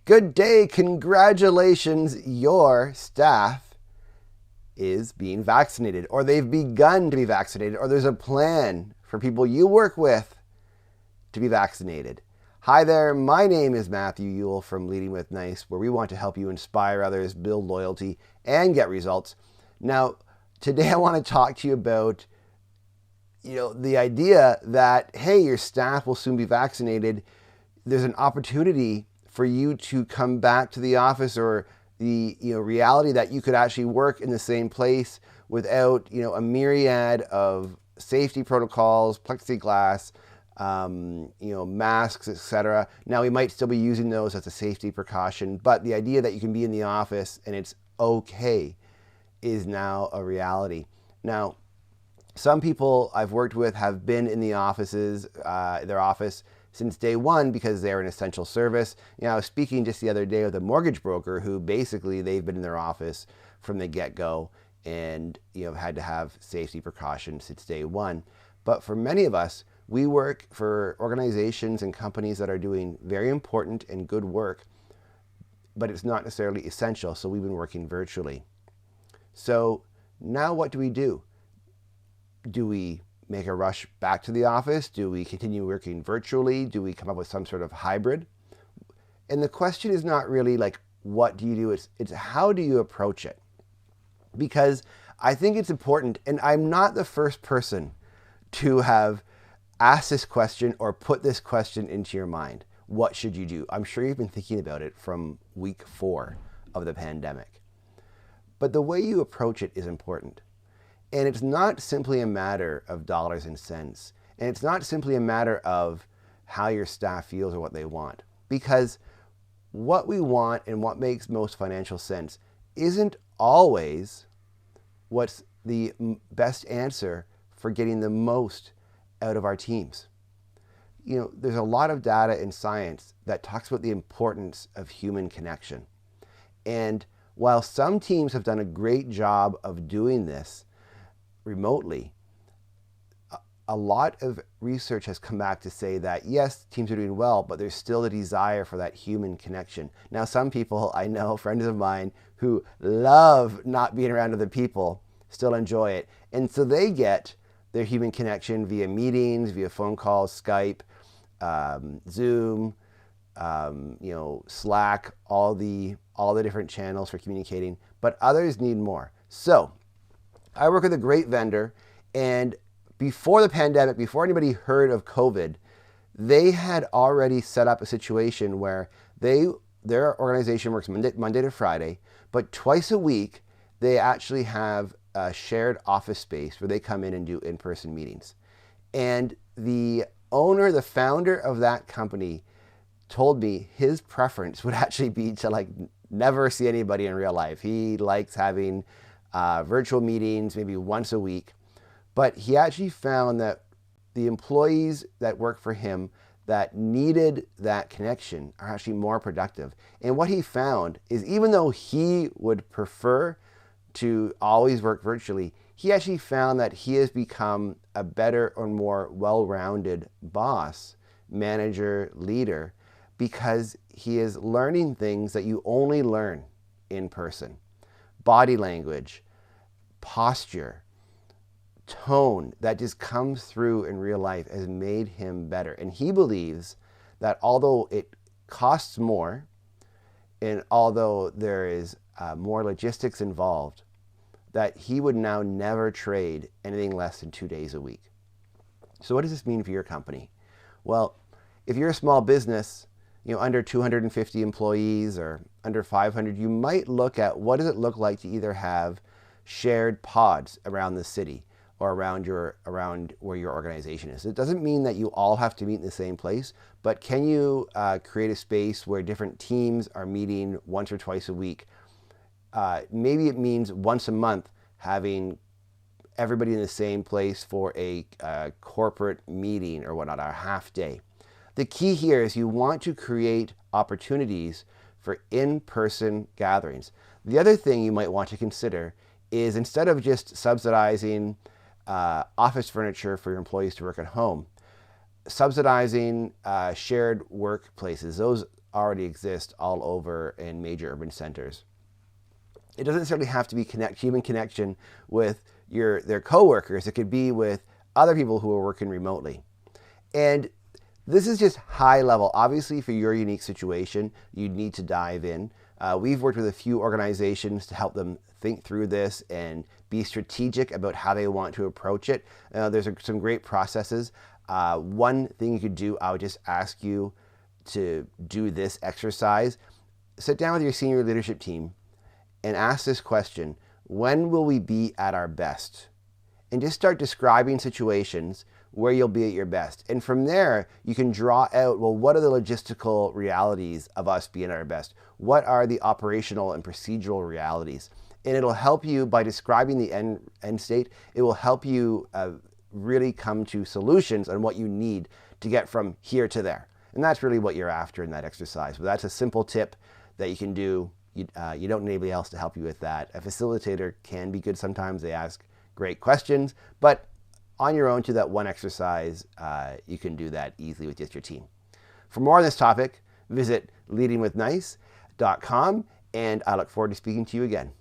Good day, congratulations, your staff is being vaccinated, or they've begun to be vaccinated, or there's a plan for people you work with to be vaccinated. Hi there, my name is Matthew Ewell from Leading with Nice, where we want to help you inspire others, build loyalty, and get results. Now, today I want to talk to you about the idea that, hey, your staff will soon be vaccinated. There's an opportunity for you to come back to the office, or the reality that you could actually work in the same place without a myriad of safety protocols, plexiglass, masks, etc. Now, we might still be using those as a safety precaution, but the idea that you can be in the office and it's okay is now a reality. Now, some people I've worked with have been in the offices, their office, since day one because they're an essential service. I was speaking just the other day with a mortgage broker who basically they've been in their office from the get-go and had to have safety precautions since day one. But for many of us, we work for organizations and companies that are doing very important and good work, but it's not necessarily essential, so we've been working virtually. So now what do we do? Do we make a rush back to the office? Do we continue working virtually? Do we come up with some sort of hybrid? And the question is not really like, what do you do? It's how do you approach it? Because I think it's important, and I'm not the first person to have asked this question or put this question into your mind. What should you do? I'm sure you've been thinking about it from week 4 of the pandemic. But the way you approach it is important. And it's not simply a matter of dollars and cents. And it's not simply a matter of how your staff feels or what they want. Because what we want and what makes most financial sense isn't always what's the best answer for getting the most out of our teams. There's a lot of data in science that talks about the importance of human connection. And while some teams have done a great job of doing this remotely, a lot of research has come back to say that yes, teams are doing well, but there's still a desire for that human connection. Now, some people I know, friends of mine, who love not being around other people, still enjoy it. And so they get their human connection via meetings, via phone calls, Skype, Zoom, Slack, all the different channels for communicating, but others need more. So I work with a great vendor, and before the pandemic, before anybody heard of COVID, they had already set up a situation where their organization works Monday to Friday, but twice a week they actually have a shared office space where they come in and do in-person meetings. And the founder of that company told me his preference would actually be to never see anybody in real life. He likes having virtual meetings maybe once a week, but he actually found that the employees that work for him that needed that connection are actually more productive. And what he found is, even though he would prefer to always work virtually, he actually found that he has become a better or more well-rounded boss, manager, leader, because he is learning things that you only learn in person. Body language, posture, tone that just comes through in real life has made him better. And he believes that although it costs more, and although there is more logistics involved, that he would now never trade anything less than 2 days a week. So what does this mean for your company? Well, if you're a small business, under 250 employees or under 500, you might look at what does it look like to either have shared pods around the city or around where your organization is. It doesn't mean that you all have to meet in the same place, but can you create a space where different teams are meeting once or twice a week? Maybe it means once a month having everybody in the same place for a corporate meeting or whatnot, a half day. The key here is you want to create opportunities for in-person gatherings. The other thing you might want to consider is, instead of just subsidizing office furniture for your employees to work at home, subsidizing shared workplaces. Those already exist all over in major urban centers. It doesn't necessarily have to be human connection with their coworkers. It could be with other people who are working remotely. And this is just high level. Obviously, for your unique situation, you need to dive in. We've worked with a few organizations to help them think through this and be strategic about how they want to approach it. There's some great processes. One thing you could do, I would just ask you to do this exercise. Sit down with your senior leadership team and ask this question: when will we be at our best? And just start describing situations where you'll be at your best. And from there, you can draw out, well, what are the logistical realities of us being at our best? What are the operational and procedural realities? And it'll help you, by describing the end state, it will help you really come to solutions on what you need to get from here to there. And that's really what you're after in that exercise. But that's a simple tip that you can do. You don't need anybody else to help you with that. A facilitator can be good sometimes. They ask great questions, but on your own to that one exercise, you can do that easily with just your team. For more on this topic, visit leadingwithnice.com, and I look forward to speaking to you again.